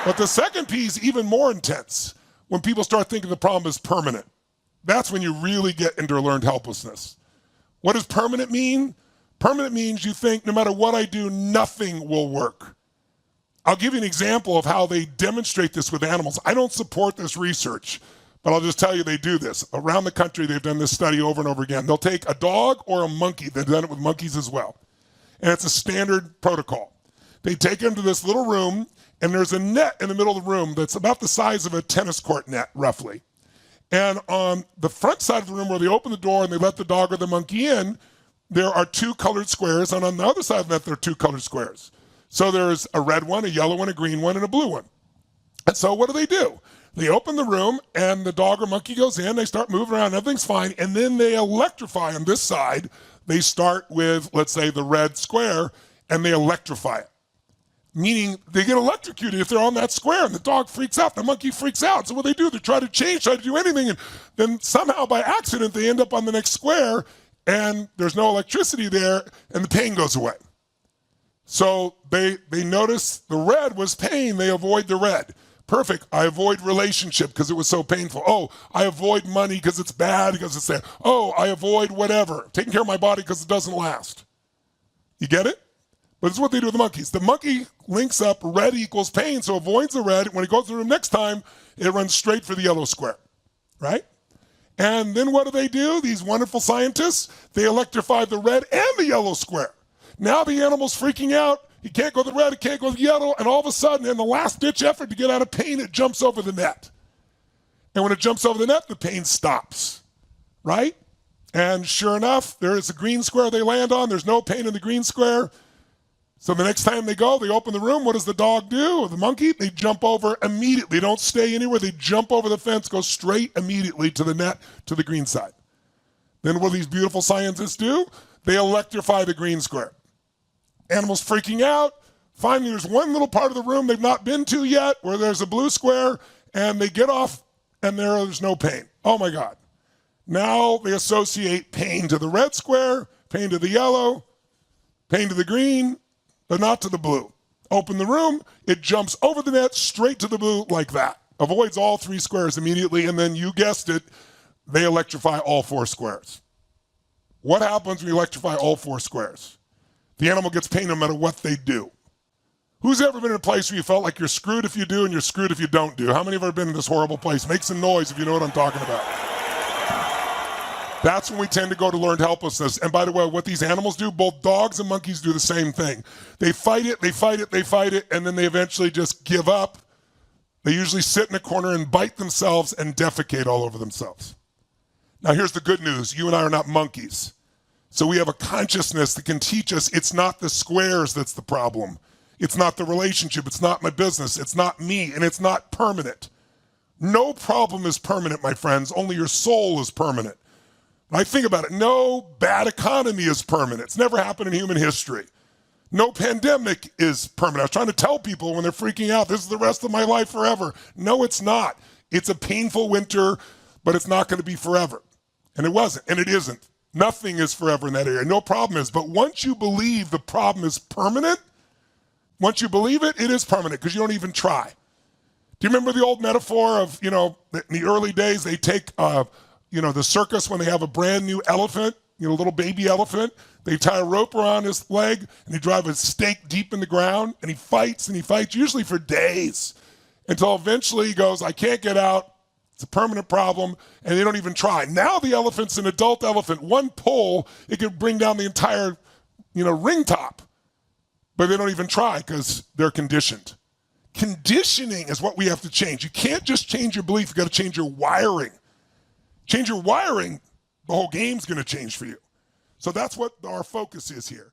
But the second P is even more intense. When people start thinking the problem is permanent, that's when you really get into learned helplessness. What does permanent mean? Permanent means you think no matter what I do, nothing will work. I'll give you an example of how they demonstrate this with animals. I don't support this research, but I'll just tell you they do this. Around the country, they've done this study over and over again. They'll take a dog or a monkey. They've done it with monkeys as well. And it's a standard protocol. They take them to this little room, and there's a net in the middle of the room that's about the size of a tennis court net, roughly. And on the front side of the room where they open the door and they let the dog or the monkey in, there are two colored squares, and on the other side of that, there are two colored squares. So there's a red one, a yellow one, a green one, and a blue one. And so what do? They open the room, and the dog or monkey goes in, they start moving around, everything's fine, and then they electrify on this side. They start with, let's say, the red square, and they electrify it. Meaning they get electrocuted if they're on that square, and the dog freaks out, the monkey freaks out. So what they do, they try to change, try to do anything, and then somehow by accident they end up on the next square, and there's no electricity there, and the pain goes away. So they notice the red was pain, they avoid the red. Perfect, I avoid relationship because it was so painful. Oh, I avoid money because it's bad, because it's there. Oh, I avoid whatever, taking care of my body because it doesn't last. You get it? But it's what they do with the monkeys. The monkey links up red equals pain, so avoids the red. When it goes to the room next time, it runs straight for the yellow square, right? And then what do? These wonderful scientists, they electrify the red and the yellow square. Now the animal's freaking out. He can't go to the red, it can't go to the yellow, and all of a sudden, in the last-ditch effort to get out of pain, it jumps over the net. And when it jumps over the net, the pain stops, right? And sure enough, there is a green square they land on. There's no pain in the green square. So the next time they go, they open the room. What does the dog do? Or the monkey? They jump over immediately. They don't stay anywhere. They jump over the fence, go straight immediately to the net, to the green side. Then what do these beautiful scientists do? They electrify the green square. Animals freaking out. Finally, there's one little part of the room they've not been to yet where there's a blue square, and they get off, and there's no pain. Oh, my God. Now they associate pain to the red square, pain to the yellow, pain to the green, but not to the blue. Open the room, it jumps over the net straight to the blue like that. Avoids all three squares immediately, and then you guessed it, they electrify all four squares. What happens when you electrify all four squares? The animal gets pain no matter what they do. Who's ever been in a place where you felt like you're screwed if you do and you're screwed if you don't do? How many have ever been in this horrible place? Make some noise if you know what I'm talking about. That's when we tend to go to learned helplessness. And by the way, what these animals do, both dogs and monkeys do the same thing. They fight it, and then they eventually just give up. They usually sit in a corner and bite themselves and defecate all over themselves. Now here's the good news. You and I are not monkeys. So we have a consciousness that can teach us it's not the squares that's the problem. It's not the relationship. It's not my business. It's not me, and it's not permanent. No problem is permanent, my friends. Only your soul is permanent. When I think about it, no bad economy is permanent. It's never happened in human history. No pandemic is permanent. I was trying to tell people when they're freaking out, this is the rest of my life forever. No, it's not. It's a painful winter, but it's not going to be forever. And it wasn't, and it isn't. Nothing is forever in that area. No problem is. But once you believe the problem is permanent, once you believe it, it is permanent because you don't even try. Do you remember the old metaphor of, in the early days, they take, the circus when they have a brand new elephant, little baby elephant, they tie a rope around his leg and they drive a stake deep in the ground and he fights usually for days until eventually he goes, I can't get out. It's a permanent problem, and they don't even try. Now the elephant's an adult elephant. One pull, it could bring down the entire, ring top. But they don't even try because they're conditioned. Conditioning is what we have to change. You can't just change your belief. You've got to change your wiring. Change your wiring, the whole game's going to change for you. So that's what our focus is here.